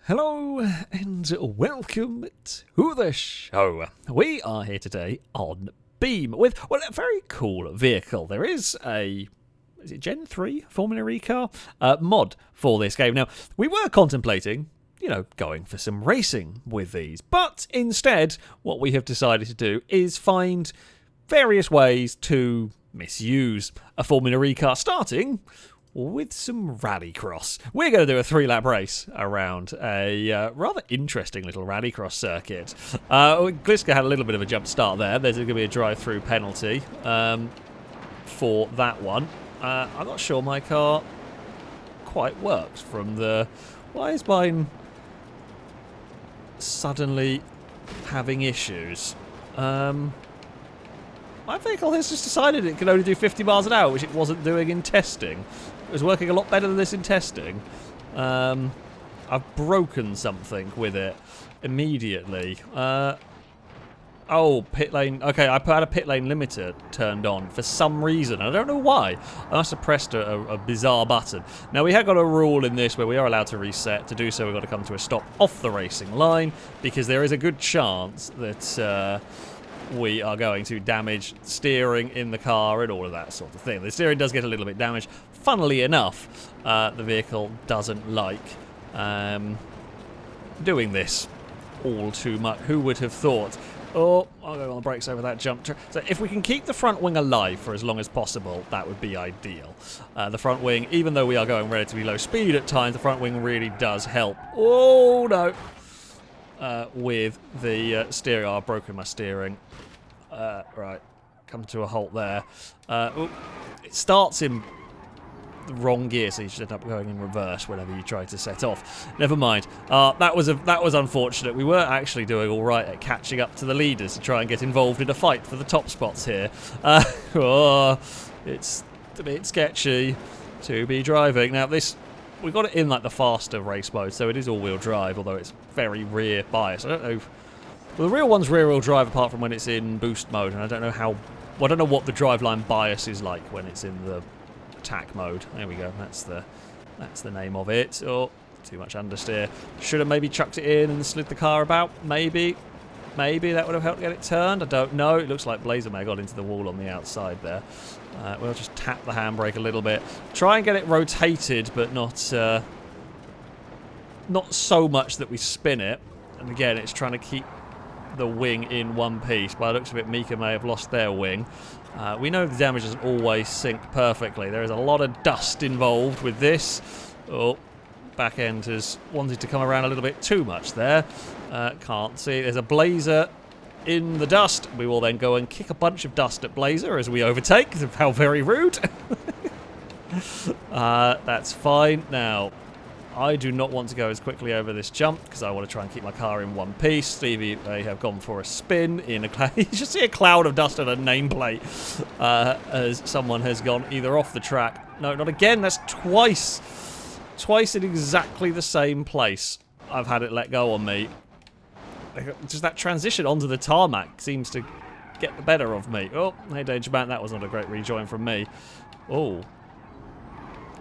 Hello and welcome to the show. We are here today on Beam with a very cool vehicle. There is a Gen 3 Formula E car mod for this game. Now, we were contemplating, going for some racing with these, but instead, what we have decided to do is find various ways to misuse a Formula E car, starting with some rallycross. We're going to do a 3-lap race around a rather interesting little rallycross circuit. Gliska had a little bit of a jump start there. There's going to be a drive-through penalty for that one. I'm not sure my car quite works from the... Why is mine suddenly having issues? My vehicle has just decided it can only do 50 miles an hour, which it wasn't doing in testing. It was working a lot better than this in testing. I've broken something with it immediately. Oh, pit lane. Okay, I had a pit lane limiter turned on for some reason. I don't know why. I must have pressed a bizarre button. Now, we have got a rule in this where we are allowed to reset. To do so, we've got to come to a stop off the racing line, because there is a good chance that... we are going to damage steering in the car and all of that sort of thing. The steering does get a little bit damaged. Funnily enough, the vehicle doesn't like doing this all too much. Who would have thought? Oh, I'll go on the brakes over that jump. So if we can keep the front wing alive for as long as possible, that would be ideal. The front wing, even though we are going relatively low speed at times, the front wing really does help. Oh, no. With the steering. Oh, I've broken my steering. Right, come to a halt there. It starts in the wrong gear, so you should end up going in reverse whenever you try to set off. Never mind. That was unfortunate. We were actually doing all right at catching up to the leaders to try and get involved in a fight for the top spots here. It's a bit sketchy to be driving. Now this. We got it in like the faster race mode, so it is all-wheel drive, although it's very rear biased. I don't know. Well, the real one's rear-wheel drive, apart from when it's in boost mode, and I don't know how. Well, I don't know what the driveline bias is like when it's in the attack mode. There we go. That's the name of it. Oh, too much understeer. Should have maybe chucked it in and slid the car about. Maybe that would have helped get it turned. I don't know. It looks like Blazer may have got into the wall on the outside there. We'll just tap the handbrake a little bit. Try and get it rotated, but not so much that we spin it. And again, it's trying to keep the wing in one piece. By the looks of it, Mika may have lost their wing. We know the damage doesn't always sync perfectly. There is a lot of dust involved with this. Oh, back end has wanted to come around a little bit too much there. Can't see. There's a Blazer in the dust. We will then go and kick a bunch of dust at Blazer as we overtake. How very rude. That's fine. Now, I do not want to go as quickly over this jump because I want to try and keep my car in one piece. Stevie may have gone for a spin in a cloud. You just see a cloud of dust on a nameplate as someone has gone either off the track. No, not again. That's twice. Twice in exactly the same place. I've had it let go on me. Just that transition onto the tarmac seems to get the better of me. Oh, hey, Danger Man, that was not a great rejoin from me. Oh.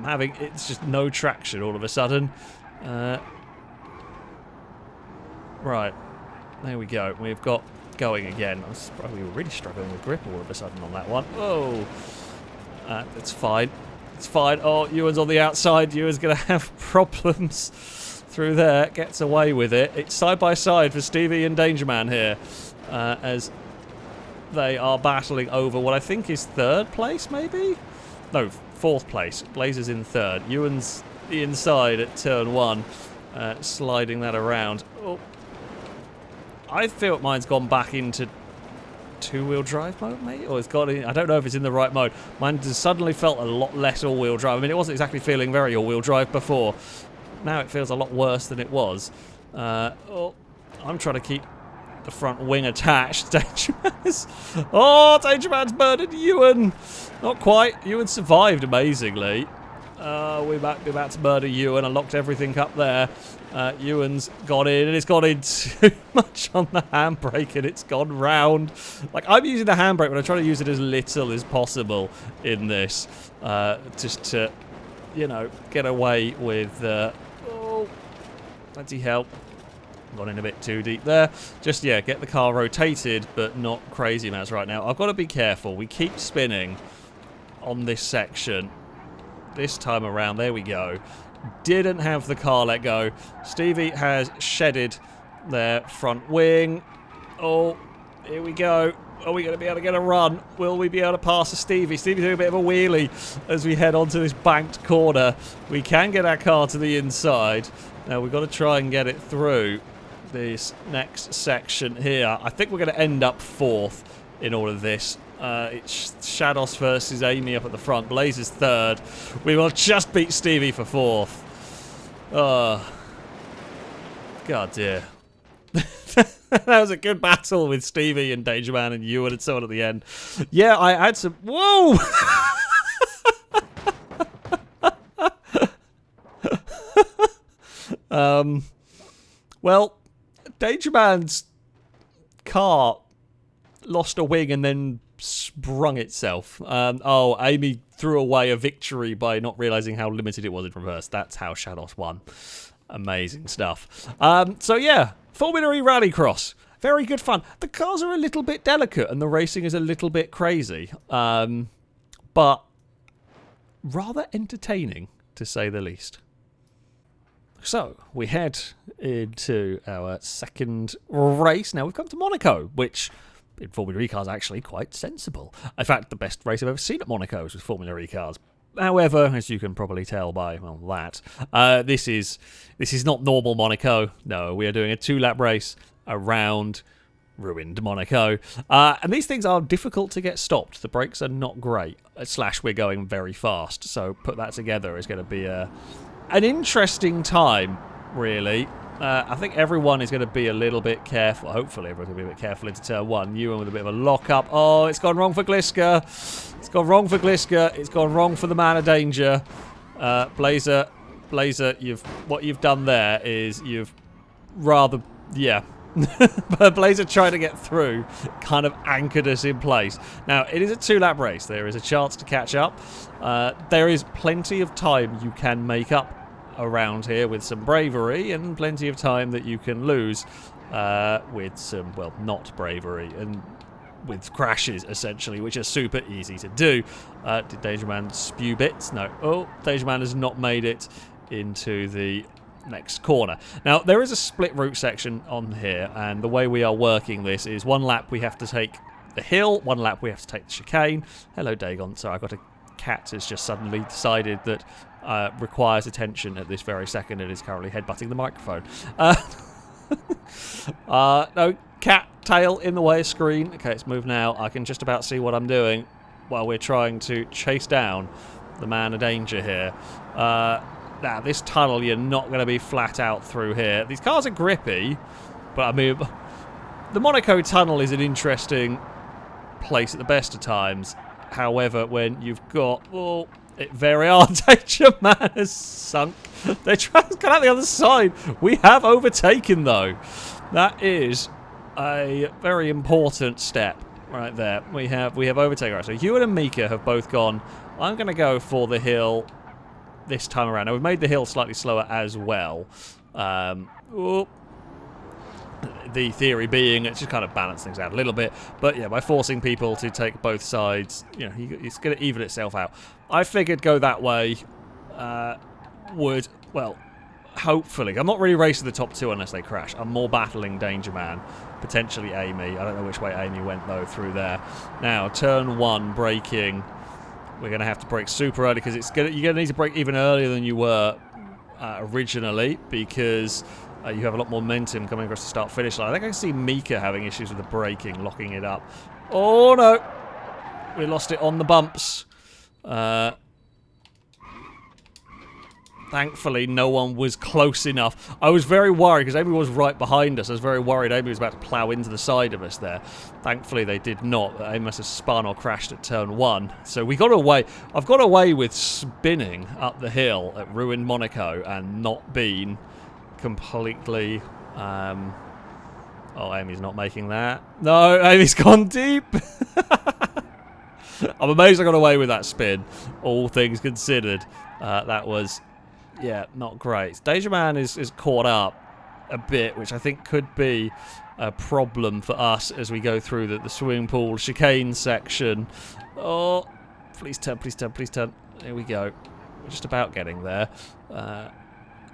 It's just no traction all of a sudden. Right. There we go. We've got going again. We were really struggling with grip all of a sudden on that one. Oh. It's fine. It's fine. Oh, Ewan's on the outside. Ewan's going to have problems through there. Gets away with it. It's side by side for Stevie and Danger Man here as they are battling over what I think is third place, maybe? No, fourth place. Blazer's in third. Ewan's the inside at turn one, sliding that around. Oh. I feel mine's gone back into two-wheel drive mode, mate? Or it's got in, I don't know if it's in the right mode. Mine just suddenly felt a lot less all-wheel drive. I mean, it wasn't exactly feeling very all-wheel drive before. Now it feels a lot worse than it was. I'm trying to keep the front wing attached. Danger Man's murdered Ewan! Not quite. Ewan survived amazingly. We're about to murder Ewan. I locked everything up there. Ewan's got in, and it's got in too much on the handbrake, and it's gone round. Like, I'm using the handbrake, but I try to use it as little as possible in this, just to, get away with. Plenty help. Gone in a bit too deep there. Just, yeah, get the car rotated, but not crazy amounts right now. I've got to be careful. We keep spinning on this section. This time around, there we go. Didn't have the car let go. Stevie has shedded their front wing. Oh, here we go. Are we going to be able to get a run? Will we be able to pass Stevie? Stevie's doing a bit of a wheelie as we head onto this banked corner. We can get our car to the inside. Now, we've got to try and get it through this next section here. I think we're going to end up 4th in all of this. It's Shadows versus Amy up at the front. Blaze is 3rd. We will just beat Stevie for 4th. God dear. That was a good battle with Stevie and Danger Man and Ewan and so on at the end. Yeah, I had some... Whoa! Well, Danger Man's car lost a wing and then sprung itself. Oh, Amy threw away a victory by not realising how limited it was in reverse. That's how Shadows won. Amazing stuff. So yeah, Formula E Rallycross. Very good fun. The cars are a little bit delicate and the racing is a little bit crazy. But rather entertaining, to say the least. So, we head into our second race. Now, we've come to Monaco, which in Formula E cars actually quite sensible. In fact, the best race I've ever seen at Monaco was with Formula E cars. However, as you can probably tell by, well, that, this is not normal Monaco. No, we are doing a 2-lap race around ruined Monaco. And these things are difficult to get stopped. The brakes are not great. / we're going very fast. So put that together is going to be an interesting time, really. I think everyone is going to be a little bit careful. Hopefully everyone's going to be a bit careful into turn 1. Ewan with a bit of a lock-up. Oh, it's gone wrong for Gliska. It's gone wrong for Gliska. It's gone wrong for the man of danger. Blazer, what you've done there is you've rather... Yeah. But Blazer trying to get through kind of anchored us in place. Now, it is a 2-lap race. There is a chance to catch up. There is plenty of time you can make up around here with some bravery and plenty of time that you can lose with some, well, not bravery and with crashes, essentially, which are super easy to do. Did Danger Man spew bits? No. Oh, Danger Man has not made it into the next corner. Now, there is a split route section on here, and the way we are working this is 1 lap we have to take the hill, 1 lap we have to take the chicane. Hello, Dagon. Sorry, I've got a cat has just suddenly decided that requires attention at this very second and is currently headbutting the microphone. No, cat tail in the way of screen. Okay, it's moved now. I can just about see what I'm doing while we're trying to chase down the man of danger here. Now, this tunnel, you're not going to be flat out through here. These cars are grippy, but I mean, the Monaco tunnel is an interesting place at the best of times. However, when you've got, well, Danger Man has sunk. They're trying to get out the other side. We have overtaken, though. That is a very important step right there. We have overtaken. Right, so Ewan and Mika have both gone. I'm going to go for the hill this time around. Now, we've made the hill slightly slower as well. The theory being it's just kind of balance things out a little bit. But yeah, by forcing people to take both sides, you know, it's going to even itself out. I figured go that way would, well, hopefully. I'm not really racing the top 2 unless they crash. I'm more battling Danger Man, potentially Amy. I don't know which way Amy went, though, through there. Now, turn 1, braking. We're going to have to brake super early because you're going to need to brake even earlier than you were originally because you have a lot more momentum coming across the start-finish line. I think I can see Mika having issues with the braking, locking it up. Oh, no. We lost it on the bumps. Thankfully, no one was close enough. I was very worried because Amy was right behind us. I was very worried Amy was about to plough into the side of us there. Thankfully, they did not. Amy must have spun or crashed at turn 1. So we got away. I've got away with spinning up the hill at ruined Monaco and not been completely... Oh, Amy's not making that. No, Amy's gone deep. I'm amazed I got away with that spin, all things considered. That was... yeah, not great. Danger Man is caught up. a bit, which I think could be a problem for us as we go through the swimming pool chicane section. Oh, please turn, please turn, please turn. There we go. We're just about getting there.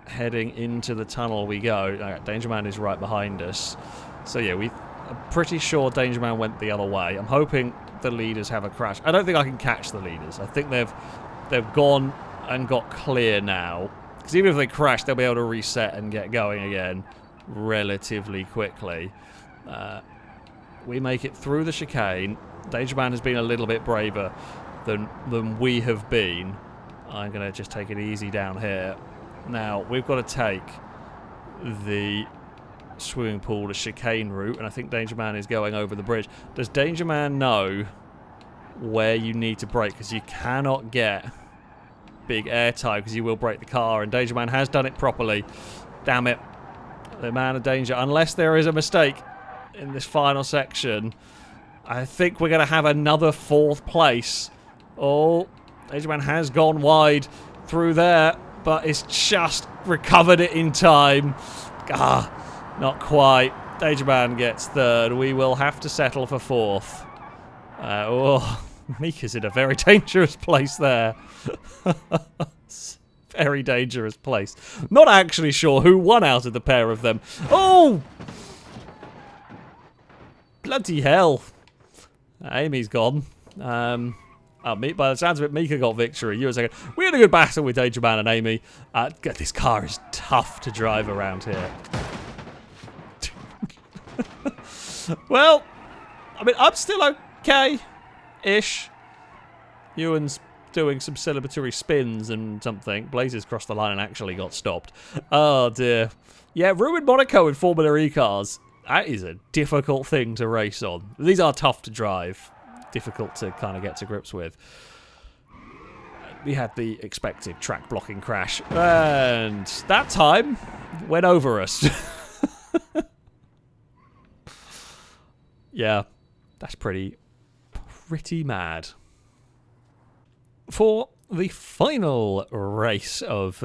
Heading into the tunnel we go. Danger Man is right behind us. So yeah, I'm pretty sure Danger Man went the other way. I'm hoping the leaders have a crash. I don't think I can catch the leaders. I think they've gone and got clear now. Because even if they crash, they'll be able to reset and get going again relatively quickly. We make it through the chicane. Danger Man has been a little bit braver than we have been. I'm going to just take it easy down here. Now, we've got to take the swimming pool to chicane route, and I think Danger Man is going over the bridge. Does Danger Man know where you need to brake? Because you cannot get big air time because you will break the car, and Danger Man has done it properly. Damn it. The man of danger. Unless there is a mistake in this final section, I think we're going to have another 4th place. Oh, Danger Man has gone wide through there, but it's just recovered it in time. Not quite. Danger Man gets 3rd. We will have to settle for 4th. Mika's in a very dangerous place there. Very dangerous place. Not actually sure who won out of the pair of them. Oh! Bloody hell. Amy's gone. By the sounds of it, Mika got victory. You were second. We had a good battle with Danger Man and Amy. This car is tough to drive around here. Well, I mean, I'm still okay-ish. Ewan's doing some celebratory spins and something. Blazes crossed the line and actually got stopped. Oh, dear. Yeah, ruined Monaco in Formula E cars. That is a difficult thing to race on. These are tough to drive. Difficult to kind of get to grips with. We had the expected track blocking crash, and that time went over us. Yeah, that's pretty mad. For the final race of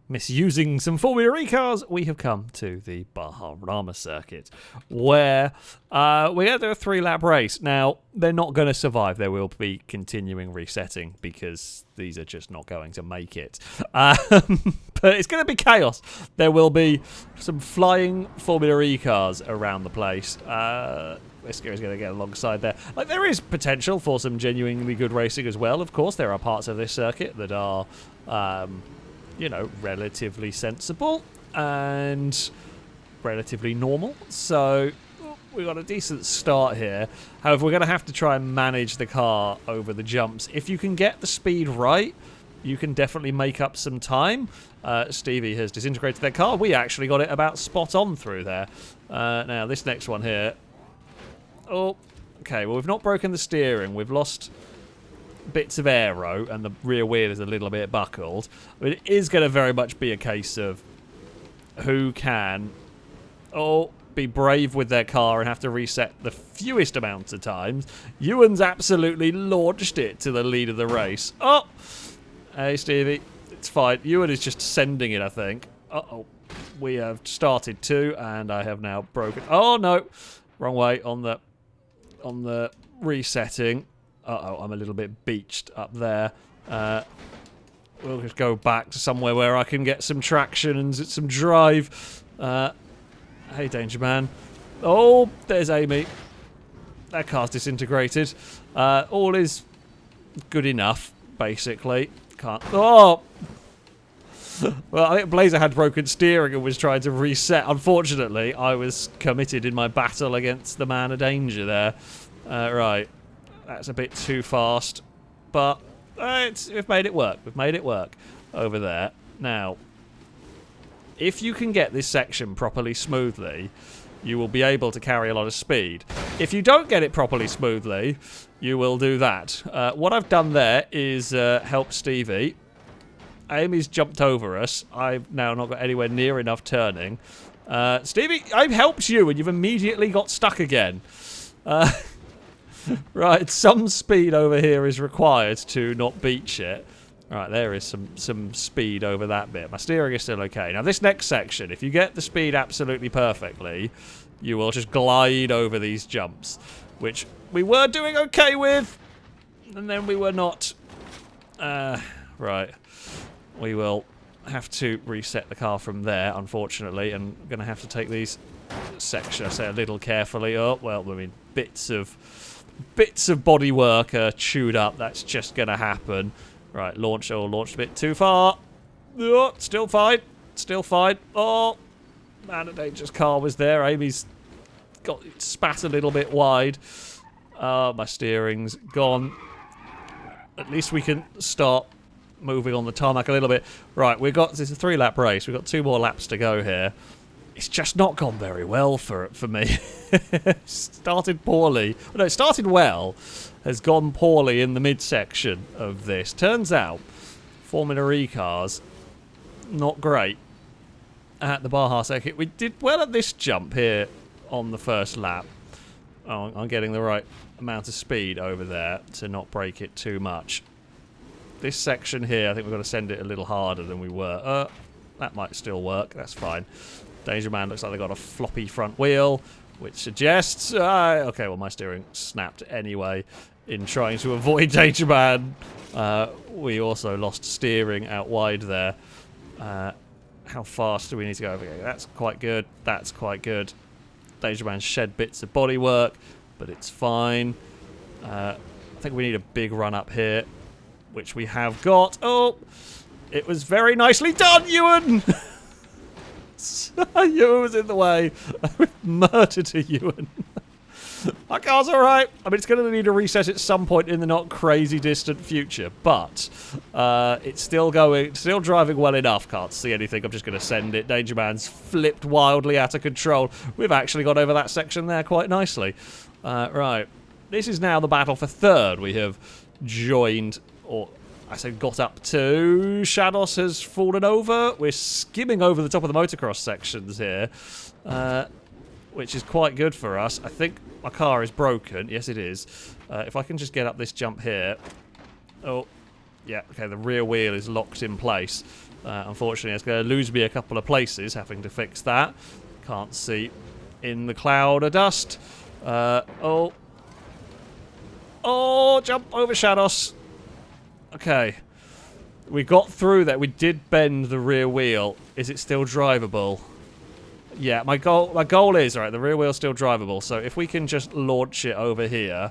misusing some Formula E cars, we have come to the Baja Rama circuit, where we're going to do a 3-lap race. Now, they're not going to survive. There will be continuing resetting because these are just not going to make it. But it's going to be chaos. There will be some flying Formula E cars around the place. Whisker is going to get alongside there. Like, there is potential for some genuinely good racing as well. Of course, there are parts of this circuit that are, you know, relatively sensible and relatively normal. So we've got a decent start here. However, we're going to have to try and manage the car over the jumps. If you can get the speed right, you can definitely make up some time. Stevie has disintegrated their car. We actually got it about spot on through there. Now, this next one here. Oh, okay. Well, we've not broken the steering. We've lost bits of aero, and the rear wheel is a little bit buckled. But it is going to very much be a case of who can be brave with their car and have to reset the fewest amounts of times. Ewan's absolutely launched it to the lead of the race. Oh! Hey, Stevie. It's fine. Ewan is just sending it, I think. Uh-oh. We have started too, and I have now broken... Oh, no! Wrong way on the resetting. Uh-oh, I'm a little bit beached up there. We'll just go back to somewhere where I can get some traction and some drive. Hey, Danger Man. Oh, there's Amy. That car's disintegrated. All is good enough, basically. Can't... Oh! Well, I think Blazer had broken steering and was trying to reset. Unfortunately, I was committed in my battle against the man of danger there. Right. That's a bit too fast. But we've made it work. We've made it work over there. Now, if you can get this section properly smoothly, you will be able to carry a lot of speed. If you don't get it properly smoothly, you will do that. What I've done there is help Stevie. Amy's jumped over us. I've now not got anywhere near enough turning. Stevie, I've helped you and you've immediately got stuck again. Right, some speed over here is required to not beach it. Right, there is some speed over that bit. My steering is still okay. Now, this next section, if you get the speed absolutely perfectly, you will just glide over these jumps, which we were doing okay with, and then we were not. Right. We will have to reset the car from there, unfortunately, and I'm going to have to take these sections, I say, a little carefully. Oh, well, I mean, bits of bodywork are chewed up. That's just going to happen. Right, launched a bit too far. Oh, still fine. Still fine. Oh, man, a dangerous car was there. Amy's got spat a little bit wide. My steering's gone. At least we can start moving on the tarmac a little bit. Right, this is a 3-lap race. We've got 2 more laps to go here. It's just not gone very well for me. Started poorly. No, it started well. Has gone poorly in the midsection of this. Turns out, Formula E cars, not great at the Baja circuit. We did well at this jump here on the first lap. Oh, I'm getting the right amount of speed over there to not break it too much. This section here, I think we've got to send it a little harder than we were. That might still work. That's fine. Danger Man looks like they've got a floppy front wheel, which suggests... okay, well, my steering snapped anyway in trying to avoid Danger Man. We also lost steering out wide there. How fast do we need to go? Okay, that's quite good. That's quite good. Danger Man shed bits of bodywork, but it's fine. I think we need a big run up here, which we have got. Oh, it was very nicely done, Ewan! Ewan was in the way. Murdered Ewan. My car's alright. I mean, it's going to need a reset at some point in the not crazy distant future, but it's still driving well enough. Can't see anything. I'm just going to send it. Danger Man's flipped wildly out of control. We've actually got over that section there quite nicely. Right. This is now the battle for third. We have joined, or I say got up to. Shadows has fallen over. We're skimming over the top of the motocross sections here, which is quite good for us. I think my car is broken. Yes, it is. If I can just get up this jump here. Oh, yeah, okay, the rear wheel is locked in place. Unfortunately, it's going to lose me a couple of places having to fix that. Can't see in the cloud of dust. Oh, jump over Shadows. Okay. We got through that. We did bend the rear wheel. Is it still drivable? Yeah, my goal is, right, the rear wheel's still drivable, so if we can just launch it over here,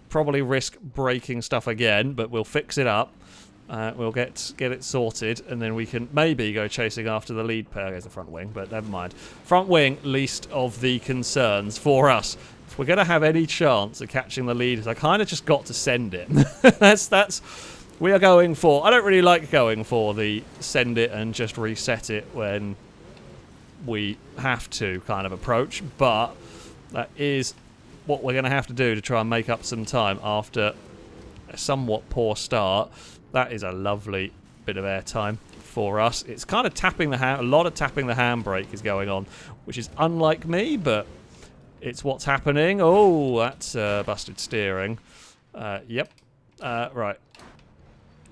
probably risk breaking stuff again, but we'll fix it up. We'll get it sorted, and then we can maybe go chasing after the lead pair. There's the front wing, but never mind. Front wing, least of the concerns for us. If we're going to have any chance of catching the leaders, I kind of just got to send it. That's we are going for... I don't really like going for the send it and just reset it when we have to kind of approach, but that is what we're going to have to do to try and make up some time after a somewhat poor start. That is a lovely bit of airtime for us. It's kind of tapping the hand, a lot of tapping the handbrake is going on, which is unlike me, but it's what's happening. Oh, that's busted steering. Yep. Right.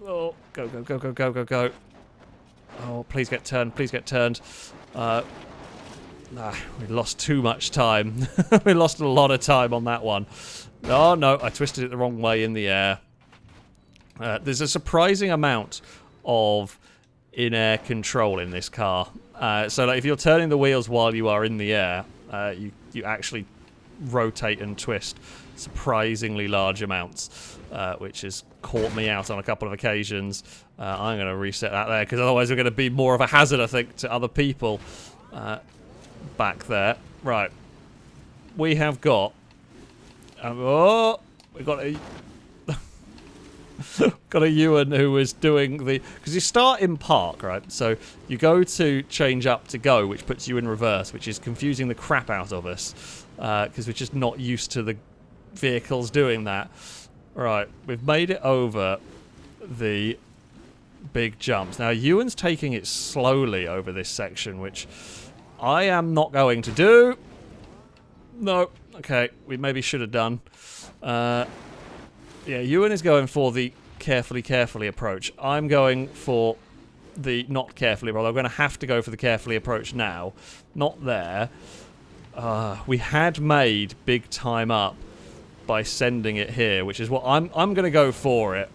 Oh, go. Oh, please get turned, please get turned. We lost too much time. We lost a lot of time on that one. Oh, no, I twisted it the wrong way in the air. There's a surprising amount of in-air control in this car. So like, if you're turning the wheels while you are in the air, you actually rotate and twist surprisingly large amounts, which has caught me out on a couple of occasions. I'm going to reset that there, because otherwise we're going to be more of a hazard, I think, to other people back there. Right. We have got... we've got a... got a Ewan who was doing the... Because you start in park, right? So you go to change up to go, which puts you in reverse, which is confusing the crap out of us, because we're just not used to the vehicles doing that. Right, we've made it over the big jumps. Now, Ewan's taking it slowly over this section, which I am not going to do. No, okay, we maybe should have done. Yeah, Ewan is going for the carefully approach. I'm going for the not carefully, but I'm going to have to go for the carefully approach now. Not there. We had made big time up by sending it here, which is what I'm going to go for it.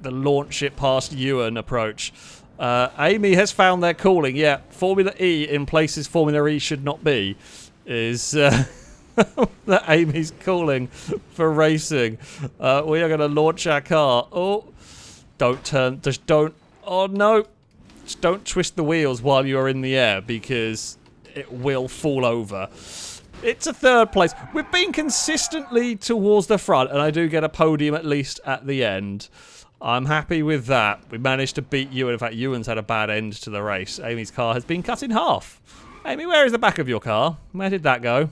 The launch it past Ewan approach. Amy has found their calling. Yeah, Formula E in places Formula E should not be is that Amy's calling for racing. We are going to launch our car. Oh, don't turn. Just don't. Oh, no. Just don't twist the wheels while you're in the air because it will fall over. It's a third place. We've been consistently towards the front, and I do get a podium at least at the end. I'm happy with that. We managed to beat Ewan. In fact, Ewan's had a bad end to the race. Amy's car has been cut in half. Amy, where is the back of your car? Where did that go?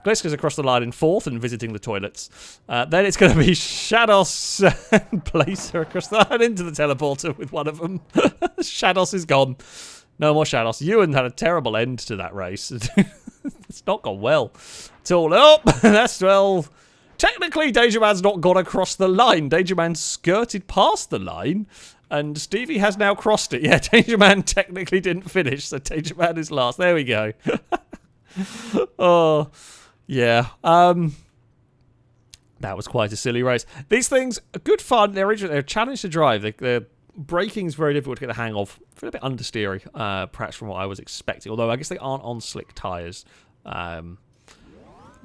Gliska's across the line in fourth and visiting the toilets. Then it's going to be Shados and Placer across the line into the teleporter with one of them. Shados is gone. No more Shados. Ewan had a terrible end to that race. It's not gone well at all. Oh, that's, well, technically Danger Man's not gone across the line. Danger Man skirted past the line and Stevie has now crossed it. Yeah, Danger Man technically didn't finish, so Danger Man is last. There we go. Oh... yeah, that was quite a silly race. These things are good fun. They're a challenge to drive. The braking's very difficult to get the hang of. I feel a bit understeery, perhaps from what I was expecting. Although I guess they aren't on slick tyres,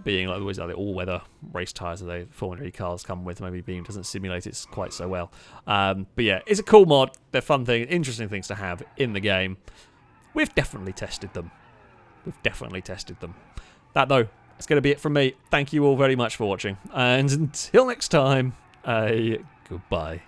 being like always the all-weather race tyres that the Formula E cars come with. Maybe Beam doesn't simulate it quite so well. But yeah, it's a cool mod. They're fun things, interesting things to have in the game. We've definitely tested them. That though. That's going to be it from me. Thank you all very much for watching. And until next time, goodbye.